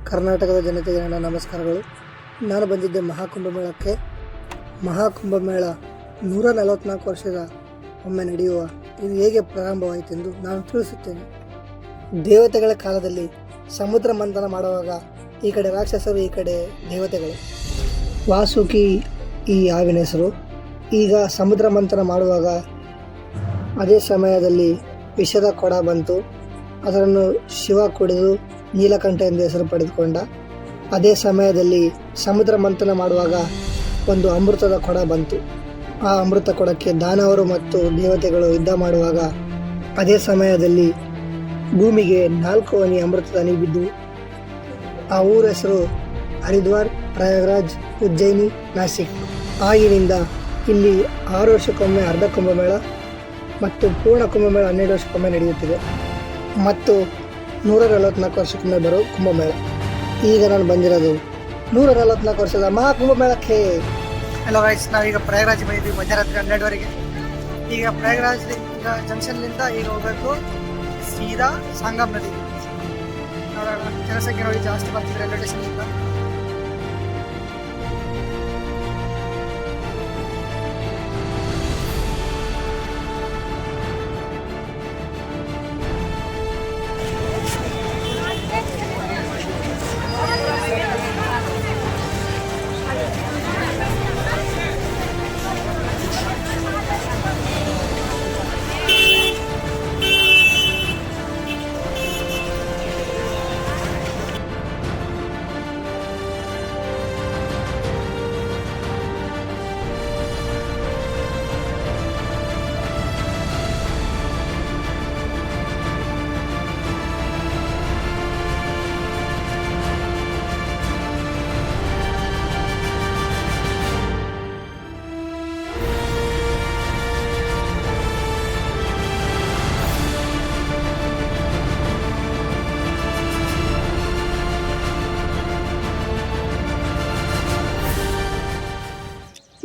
ಕರ್ನಾಟಕದ ಜನತೆಗೆ ನನ್ನ ನಮಸ್ಕಾರಗಳು. ನಾನು ಬಂದಿದ್ದೆ ಮಹಾಕುಂಭಮೇಳಕ್ಕೆ. ಮಹಾಕುಂಭಮೇಳ 144 ವರ್ಷದ ಒಮ್ಮೆ ನಡೆಯುವ ಇದು ಹೇಗೆ ಪ್ರಾರಂಭವಾಯಿತೆಂದು ನಾನು ತಿಳಿಸುತ್ತೇನೆ. ದೇವತೆಗಳ ಕಾಲದಲ್ಲಿ ಸಮುದ್ರ ಮಂಥನ ಮಾಡುವಾಗ ಈ ಕಡೆ ರಾಕ್ಷಸರು, ಈ ಕಡೆ ದೇವತೆಗಳು. ವಾಸುಕಿ ಈ ಹಾವಿನ ಹೆಸರು. ಈಗ ಸಮುದ್ರ ಮಂಥನ ಮಾಡುವಾಗ ಅದೇ ಸಮಯದಲ್ಲಿ ವಿಷದ ಕೊಡ ಬಂತು. ಅದನ್ನು ಶಿವ ಕುಡಿದು ನೀಲಕಂಠ ಎಂದು ಹೆಸರು ಪಡೆದುಕೊಂಡ. ಅದೇ ಸಮಯದಲ್ಲಿ ಸಮುದ್ರ ಮಂಥನ ಮಾಡುವಾಗ ಒಂದು ಅಮೃತದ ಕೊಡ ಬಂತು. ಆ ಅಮೃತ ಕೊಡಕ್ಕೆ ದಾನವರು ಮತ್ತು ದೇವತೆಗಳು ಯುದ್ಧ ಮಾಡುವಾಗ ಅದೇ ಸಮಯದಲ್ಲಿ ಭೂಮಿಗೆ 4 ಹನಿ ಅಮೃತದ ಹನಿ ಬಿದ್ದು. ಆ ಊರ ಹೆಸರು ಹರಿದ್ವಾರ್, ಪ್ರಯಾಗ್ರಾಜ್, ಉಜ್ಜಯಿನಿ, ನಾಸಿಕ್. ಆಗಿನಿಂದ ಇಲ್ಲಿ 6 ವರ್ಷಕ್ಕೊಮ್ಮೆ ಅರ್ಧ ಕುಂಭಮೇಳ ಮತ್ತು ಪೂರ್ಣ ಕುಂಭಮೇಳ 12 ವರ್ಷಕ್ಕೊಮ್ಮೆ ನಡೆಯುತ್ತಿದೆ ಮತ್ತು 144 ವರ್ಷಕ್ಕೊಮ್ಮೆ ಬರೋ ಕುಂಭಮೇಳ. ಈಗ ನಾನು ಬಂದಿರೋದು 144 ವರ್ಷದ ಮಹಾಕುಂಭಮೇಳಕ್ಕೆ. ಹಲೋ ಗೈಸ್, ನಾವೀಗ ಪ್ರಯಾಗ್ರಾಜ್ ಬಂದಿದ್ದೀವಿ ಮಧ್ಯರಾತ್ರಿ 12ವರೆಗೆ. ಈಗ ಪ್ರಯಾಗ್ರಾಜ್ ಜಂಕ್ಷನ್ನಿಂದ ಈಗ ಹೋಗಬೇಕು ಸೀದಾ ಸಂಗಮ್ ನದಿ. ನೋಡೋಣ, ಜನಸಂಖ್ಯೆ ನೋಡಿ ಜಾಸ್ತಿ ಬರ್ತಿದೆ ರೈಲ್ವೆ ಸ್ಟೇಷನ್ನಿಂದ.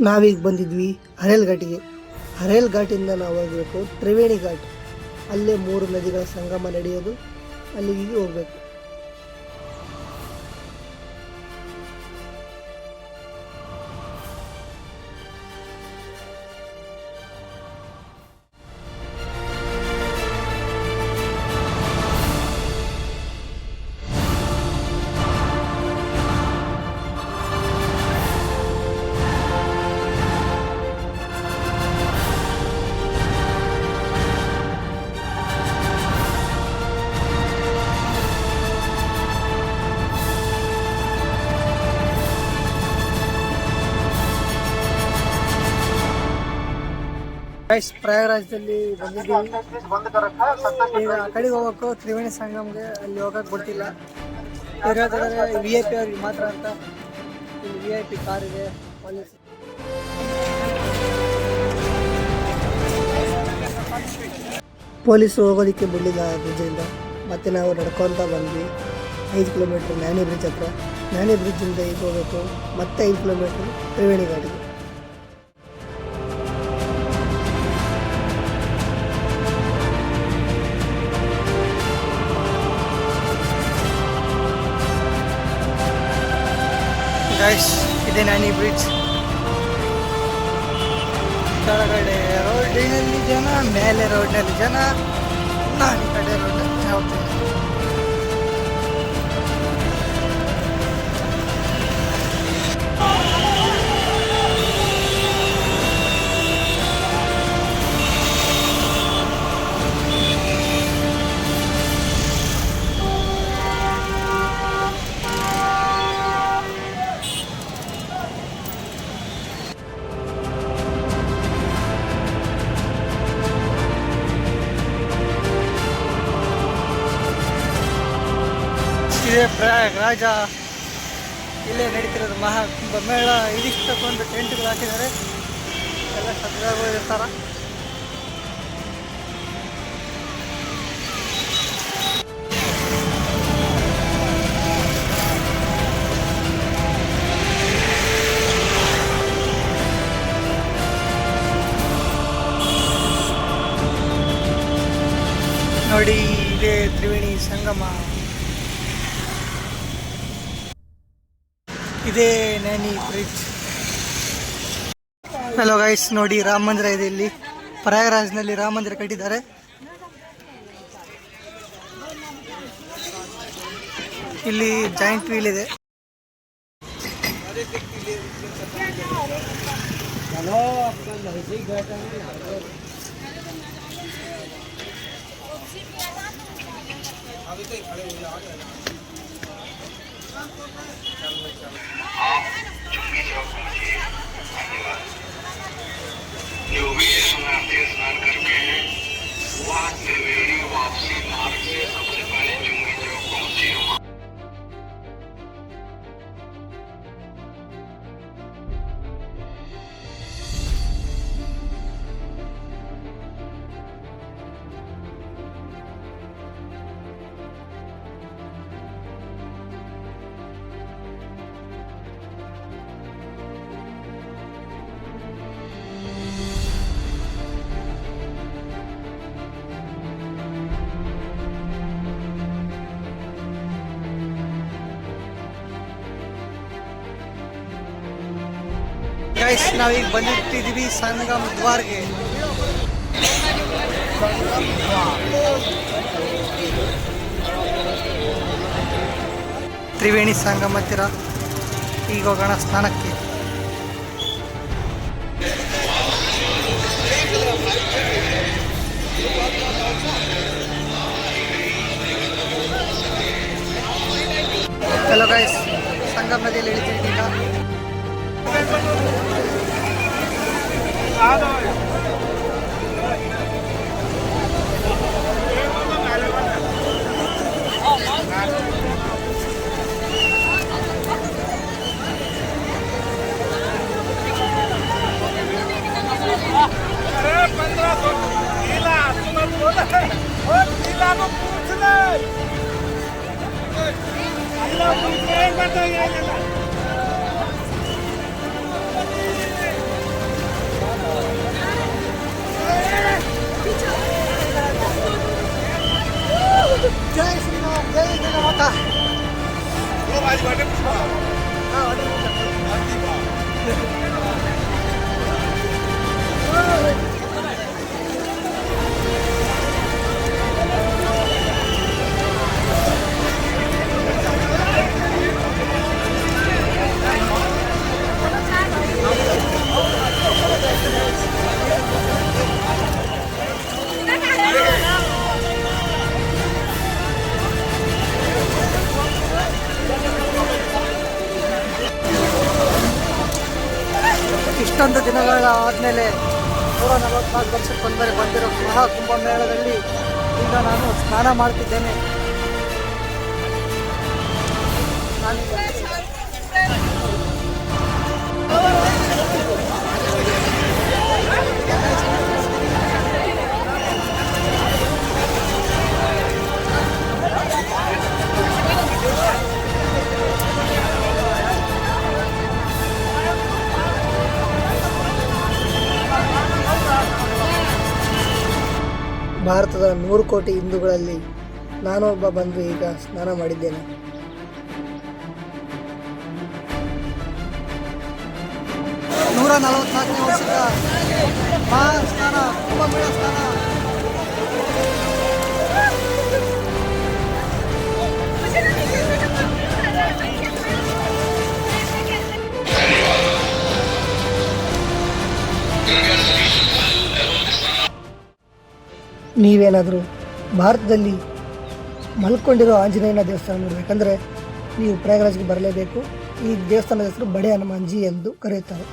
ನಾವೀಗ ಬಂದಿದ್ವಿ ಹರೇಲ್ ಘಾಟಿಗೆ. ಹರೇಲ್ ಘಾಟಿಂದ ನಾವು ಹೋಗಬೇಕು ತ್ರಿವೇಣಿ ಘಾಟ್. ಅಲ್ಲೇ 3 ನದಿಗಳ ಸಂಗಮ ನಡೆಯೋದು, ಅಲ್ಲಿಗೆ ಹೋಗ್ಬೇಕು. ಗೈಸ್, ಪ್ರಯಾಗರಾಜದಲ್ಲಿ ಬಂದಿದ್ದೀವಿ. ಈಗ ಆ ಕಡೆಗೆ ಹೋಗ್ಬೇಕು ತ್ರಿವೇಣಿ ಸಂಗಮ್ಗೆ. ಅಲ್ಲಿ ಹೋಗಕ್ಕೆ ಗೊತ್ತಿಲ್ಲ, ಇರೋದಾದ್ರೆ VIP ಅವ್ರಿಗೆ ಮಾತ್ರ ಅಂತ. ಇಲ್ಲಿ VIP ಕಾರ್ ಇದೆ. ಪೊಲೀಸರು ಹೋಗೋದಕ್ಕೆ ಬಿಡಲಿಲ್ಲ ಬ್ರಿಡ್ಜಿಂದ. ಮತ್ತೆ ನಾವು ನಡ್ಕೊತ ಬಂದ್ವಿ 5 ಕಿಲೋಮೀಟ್ರ್ ನ್ಯಾನಿ ಬ್ರಿಡ್ಜ್ ಹತ್ರ. ನ್ಯಾನಿ ಬ್ರಿಡ್ಜಿಂದ ಈಗ ಹೋಗ್ಬೇಕು ಮತ್ತೆ 5 ಕಿಲೋಮೀಟ್ರ್ ತ್ರಿವೇಣಿ ಘಾಟಿಗೆ. ಗೈಸ್, ಇದೆ ನ್ಯಾನಿ ಬ್ರಿಡ್ಜ್. ಕೆಳಗಡೆ ರೋಡಿನಲ್ಲಿ ಜನ, ಮೇಲೆ ರೋಡ್ನಲ್ಲಿ ಜನ. ನಾನು ಈ ಕಡೆ ರೋಡ್ನಲ್ಲಿ ಹೋಗ್ತೀನಿ. ಇದೇ ಪ್ರಯಾಗ್ರಾಜ. ಇಲ್ಲೇ ನಡೀತಿರೋದು ಮಹಾಕುಂಭಮೇಳ. ಇದಿಷ್ಟಕ್ಕೊಂದು ಟೆಂಟ್ಗಳು ಹಾಕಿದ್ದಾರೆ, ಎಲ್ಲ ಶ್ರದ್ಧಾಳುಗಳಿರ್ತಾರ. ನೋಡಿ, ಇದೇ ತ್ರಿವೇಣಿ ಸಂಗಮ. ಇದೇ ನೈನಿ ಬ್ರಿಡ್ಜ್. ಹಲೋ ಗೈಸ್, ನೋಡಿ ರಾಮ ಮಂದಿರ ಇದೆ ಇಲ್ಲಿ. ಪ್ರಯಾಗರಾಜ್ನಲ್ಲಿ ರಾಮ ಮಂದಿರ ಕಟ್ಟಿದ್ದಾರೆ. ಇಲ್ಲಿ ಜಾಯಿಂಟ್ ವೀಲ್ ಇದೆ. स्नान करके हैं वह त्रिवेणी वापसी मार्ग से सबसे पहले चुंगी चौक पहुंचे। ಗೈಸ್, ನಾವೀಗ ಬಂದಿಟ್ಟಿದ್ದೀವಿ ಸಂಗಮ್ ದ್ವಾರ್ಗೆ. ತ್ರಿವೇಣಿ ಸಂಗಮ ಹತ್ತಿರ ಈಗ ಹೋಗೋಣ ಸ್ನಾನಕ್ಕೆ. ಹಲೋ ಗೈಸ್, ಸಂಗಮ್ ನದಿಯಲ್ಲಿ ಇಳಿತಿದ್ದೀವಿ ಈಗ. जय श्री राम, जय जय माता. ಇಷ್ಟೊಂದು ದಿನಗಳ ಆದಮೇಲೆ 144 ವರ್ಷಕ್ಕೊಂದರೆ ಬಂದಿರೋ ಮಹಾಕುಂಭಮೇಳದಲ್ಲಿ ಈಗ ನಾನು ಸ್ನಾನ ಮಾಡ್ತಿದ್ದೇನೆ. ಭಾರತದ 100 ಕೋಟಿ ಹಿಂದೂಗಳಲ್ಲಿ ನಾನು ಒಬ್ಬ ಬಂದು ಈಗ ಸ್ನಾನ ಮಾಡಿದ್ದೇನೆ. ನೂರ 44ನೇ ವರ್ಷದ ಮಹಾಸ್ನಾನ, ಕುಂಭಮೇಳ ಸ್ನಾನ. ನೀವೇನಾದರೂ ಭಾರತದಲ್ಲಿ ಮಲ್ಕೊಂಡಿರೋ ಆಂಜನೇಯನ ದೇವಸ್ಥಾನ ನೋಡಬೇಕಂದ್ರೆ ನೀವು ಪ್ರಯಾಗರಾಜ್ಗೆ ಬರಲೇಬೇಕು. ಈ ದೇವಸ್ಥಾನದ ಹೆಸರು ಬಡೆ ಹನುಮಾನ್ಜಿ ಎಂದು ಕರೆಯುತ್ತಾರೆ.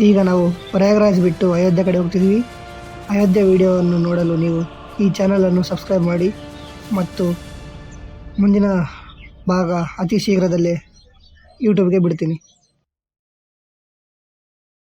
ಈಗ ನಾವು ಪ್ರಯಾಗರಾಜ್ ಬಿಟ್ಟು ಅಯೋಧ್ಯೆ ಕಡೆ ಹೋಗ್ತಿದ್ವಿ. ಅಯೋಧ್ಯೆ ವಿಡಿಯೋವನ್ನು ನೋಡಲು ನೀವು ಈ ಚಾನಲನ್ನು ಸಬ್ಸ್ಕ್ರೈಬ್ ಮಾಡಿ ಮತ್ತು ಮುಂದಿನ ಭಾಗ ಅತಿ ಶೀಘ್ರದಲ್ಲೇ ಯೂಟ್ಯೂಬ್ಗೆ ಬಿಡ್ತೀನಿ.